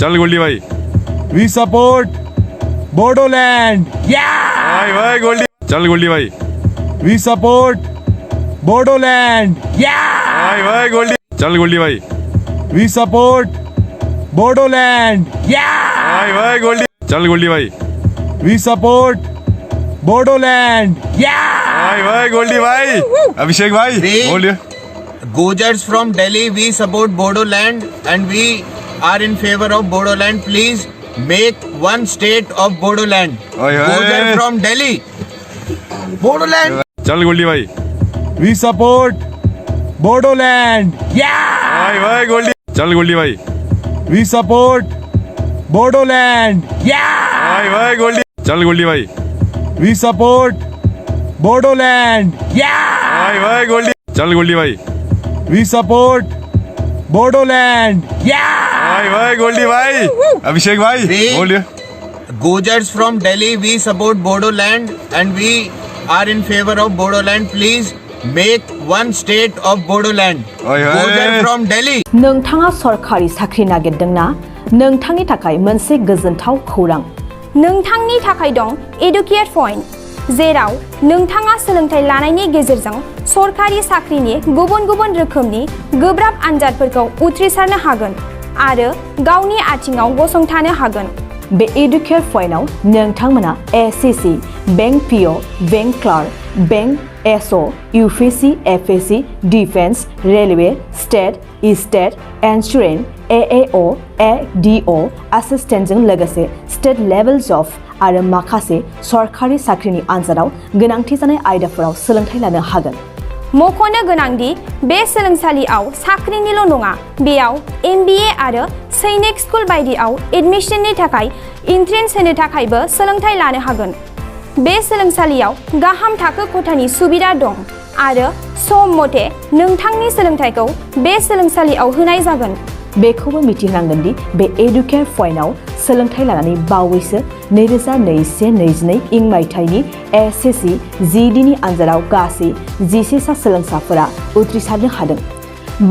चल गोल्डी भाई We support Bodoland. भाई भाई गोल्डी चल गोल्डी भाई We support Bodoland. भाई भाई गोल्डी चल गोल्डी भाई We support Bodoland. भाई भाई गोल्डी चल गोल्डी भाई We support Bodoland. भाई भाई गोल्डी भाई अभिषेक भाई बोलिए Gojars from Delhi, we support Bodoland and we are in favor of Bodoland. Please make one state of Bodoland. Gojar from Delhi. Bodoland. चल गोल्डी भाई We support Bodoland. भाई भाई गोल्डी चल गोल्डी भाई We support Bodoland. भाई भाई गोल्डी चल गोल्डी भाई We support Bodoland. भाई भाई गोल्डी चल गोल्डी भाई We support Bodoland. भाई भाई गोल्डी भाई अभिषेक भाई बोलिए Gojars from Delhi, we support Bodoland and we are in favor of Bodoland. Please make one state of Bodoland. Gojar from Delhi. नोंथाङा सरखारि साख्रि नागिरदोंना नोंथांनि थाखाय मोनसे गोजोनथाव खौरां नोंथांनि थाखाय दं एडुकेट पॉइंट जेराव नोंथाङा सोलोंथाइ लानायनि गेजेरजों सरखारि साख्रिनि गुबुन गुबुन रोखोमनि गोब्राब आनजादफोरखौ उथ्रिसारनो हागोन आरो गावनि आथिङाव गसंथानो हागोन बे एडुकेट पॉइन्टआव नोंथांमोना SSC bank PO bank clerk bank SO UPSC FSC defence railway state insurance AAO ADO एसिस्टेन्टजों लोगोसे स्टेट लेभेल जब आरो माखासे सरखारि साख्रिनि आनजादाव गोनांथि जानाय आयदाफोराव सोलोंथाइ लानो हागोन मख'नो गोनांदि बे सोलोंसालियाव साख्रिनिल' नङा बेयाव एमबिए आरो सैनिक स्कुल बायदियाव एडमिशननि थाखाय एन्ट्रेन्स होनो थाखायबो सोलोंथाइ लानो हागोन बे सोलोंसालियाव गाहाम थाखो खथानि सुबिदा दं आरो सम मथे नोंथांनि सोलोंथाइखौ बे सोलोंसालियाव होनाय जागोन बेखौबो मिथिहोनांगोन दि बे एडुकेट पॉइन्टआव सोलोंथाइ लानानै बावैसो 2021-22 इं मायथाइनि एसएससी जीडीनि आनजादाव गासै 11 सा सोलोंसाफोरा उथ्रिसारनो हादों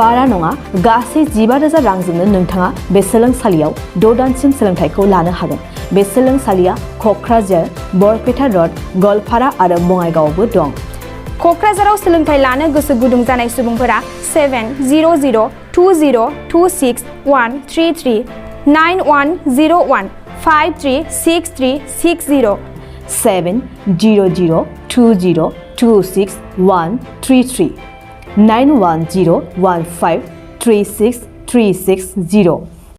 बारा नङा गासै 15,000 रांजोंनो नोंथाङा बे सोलोंसालियाव 6 दानसिम सोलोंथाइखौ लानो हागोन बे सोलोंसालिया क'क्राझार बरपेटा रड गलपारा आरो बङाइगावआवबो दं क'क्राझाराव सोलोंथाइ लानो गोसो गुदुं जानाय सुबुंफोरा 70020261133 9101 536360 70020261133 9101536360